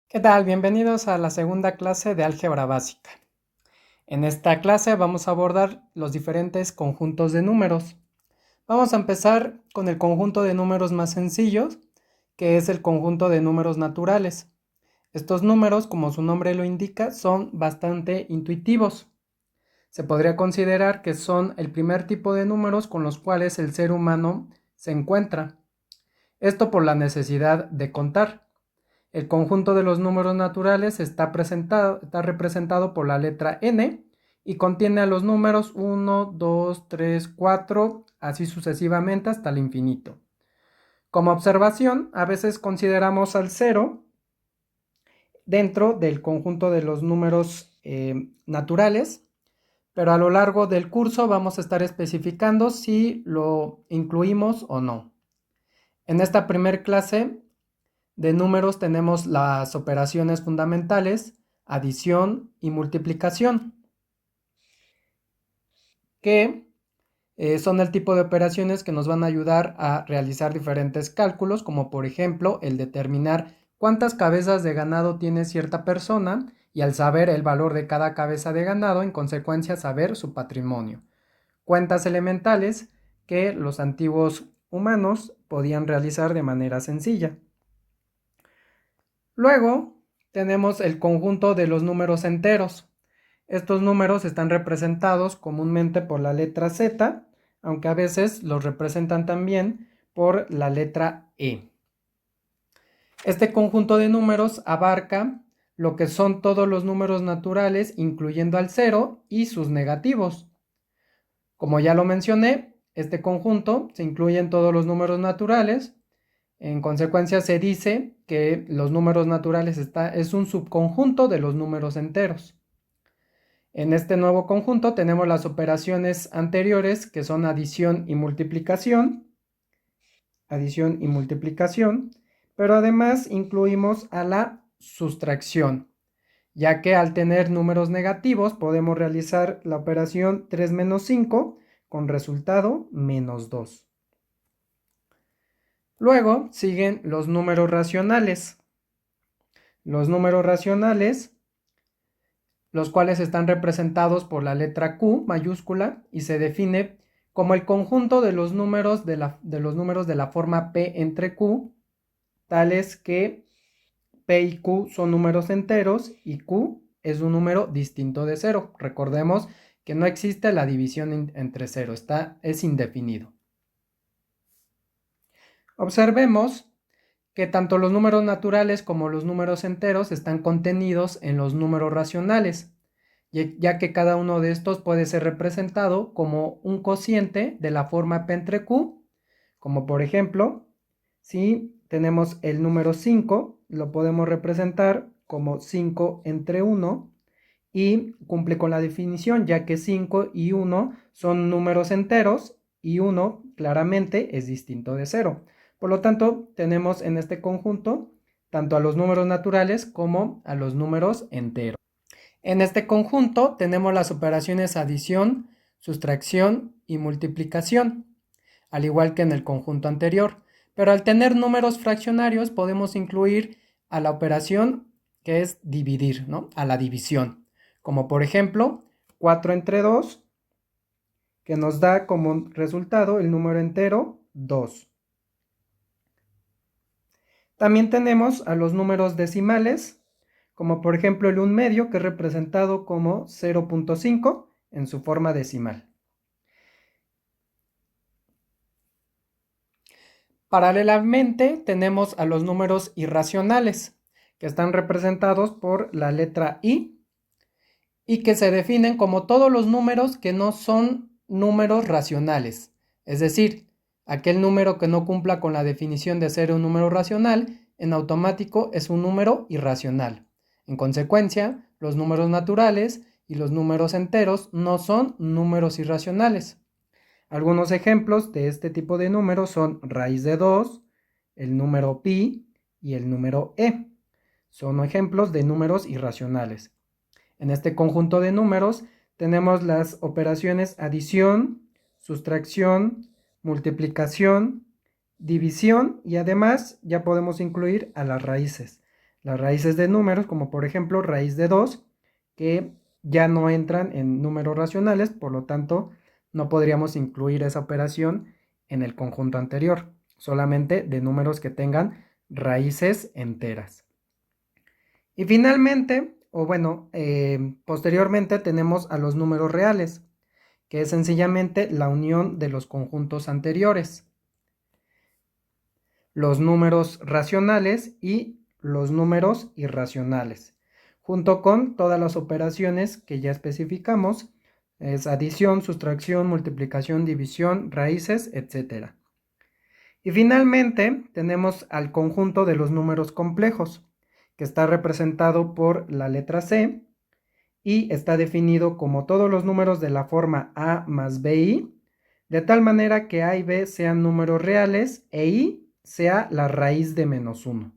¿Qué tal? Bienvenidos a la segunda clase de álgebra básica. En esta clase vamos a abordar los diferentes conjuntos de números. Vamos a empezar con el conjunto de números más sencillos, que es el conjunto de números naturales. Estos números, como su nombre lo indica, son bastante intuitivos. Se podría considerar que son el primer tipo de números con los cuales el ser humano se encuentra. Esto por la necesidad de contar. El conjunto de los números naturales está representado por la letra n y contiene a los números 1, 2, 3, 4, así sucesivamente hasta el infinito. Como observación, a veces consideramos al 0 dentro del conjunto de los números naturales, pero a lo largo del curso vamos a estar especificando si lo incluimos o no. En esta primera clase de números tenemos las operaciones fundamentales, adición y multiplicación, que son el tipo de operaciones que nos van a ayudar a realizar diferentes cálculos, como por ejemplo el determinar cuántas cabezas de ganado tiene cierta persona y al saber el valor de cada cabeza de ganado, en consecuencia saber su patrimonio. Cuentas elementales que los antiguos humanos podían realizar de manera sencilla. Luego tenemos el conjunto de los números enteros. Estos números están representados comúnmente por la letra Z, aunque a veces los representan también por la letra E. Este conjunto de números abarca lo que son todos los números naturales, incluyendo al 0 y sus negativos. Como ya lo mencioné, este conjunto se incluye en todos los números naturales. En consecuencia, se dice que los números naturales es un subconjunto de los números enteros. En este nuevo conjunto tenemos las operaciones anteriores, que son adición y multiplicación, pero además incluimos a la sustracción, ya que al tener números negativos podemos realizar la operación 3 menos 5 con resultado menos 2. Luego siguen los números racionales. Los números racionales, los cuales están representados por la letra Q mayúscula y se define como el conjunto de los números de la forma P entre Q, tales que P y Q son números enteros y Q es un número distinto de 0. Recordemos que no existe la división entre 0, es indefinido. Observemos que tanto los números naturales como los números enteros están contenidos en los números racionales, ya que cada uno de estos puede ser representado como un cociente de la forma P entre Q, como por ejemplo, si tenemos el número 5, lo podemos representar como 5 entre 1 y cumple con la definición, ya que 5 y 1 son números enteros y 1 claramente es distinto de 0. Por lo tanto, tenemos en este conjunto tanto a los números naturales como a los números enteros. En este conjunto tenemos las operaciones adición, sustracción y multiplicación, al igual que en el conjunto anterior. Pero al tener números fraccionarios podemos incluir a la operación que es dividir, ¿no? A la división. Como por ejemplo, 4 entre 2, que nos da como resultado el número entero 2. También tenemos a los números decimales, como por ejemplo el 1/2, que es representado como 0.5 en su forma decimal. Paralelamente tenemos a los números irracionales, que están representados por la letra I y que se definen como todos los números que no son números racionales, es decir, aquel número que no cumpla con la definición de ser un número racional, en automático es un número irracional. En consecuencia, los números naturales y los números enteros no son números irracionales. Algunos ejemplos de este tipo de números son raíz de 2, el número pi y el número e. Son ejemplos de números irracionales. En este conjunto de números tenemos las operaciones adición, sustracción, multiplicación, división y además ya podemos incluir a las raíces. las raíces de números, como por ejemplo raíz de 2, que ya no entran en números racionales, por lo tanto no podríamos incluir esa operación en el conjunto anterior, solamente de números que tengan raíces enteras. Y finalmente, posteriormente tenemos a los números reales, que es sencillamente la unión de los conjuntos anteriores, los números racionales y los números irracionales, junto con todas las operaciones que ya especificamos, es adición, sustracción, multiplicación, división, raíces, etc. Y finalmente tenemos al conjunto de los números complejos, que está representado por la letra C y está definido como todos los números de la forma A más BI, de tal manera que A y B sean números reales e I sea la raíz de -1.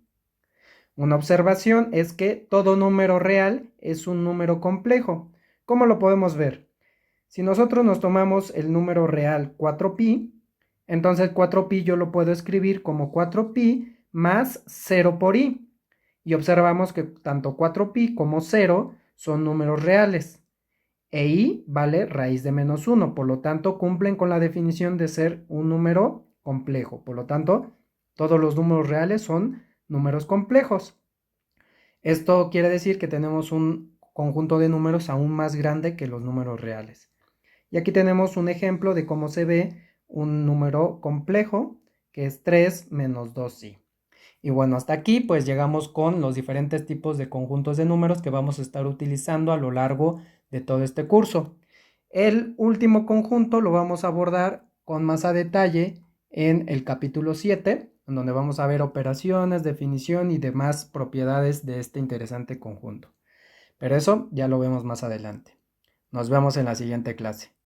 Una observación es que todo número real es un número complejo. ¿Cómo lo podemos ver? Si nosotros nos tomamos el número real 4pi, entonces 4pi yo lo puedo escribir como 4pi más 0 por i. Y observamos que tanto 4pi como 0 son números reales. E i vale raíz de -1, por lo tanto cumplen con la definición de ser un número complejo. Por lo tanto, todos los números reales son números complejos. Esto quiere decir que tenemos un conjunto de números aún más grande que los números reales. Y aquí tenemos un ejemplo de cómo se ve un número complejo, que es 3 menos 2i. Y bueno, hasta aquí pues llegamos con los diferentes tipos de conjuntos de números que vamos a estar utilizando a lo largo de todo este curso. El último conjunto lo vamos a abordar con más a detalle en el capítulo 7, en donde vamos a ver operaciones, definición y demás propiedades de este interesante conjunto. Pero eso ya lo vemos más adelante. Nos vemos en la siguiente clase.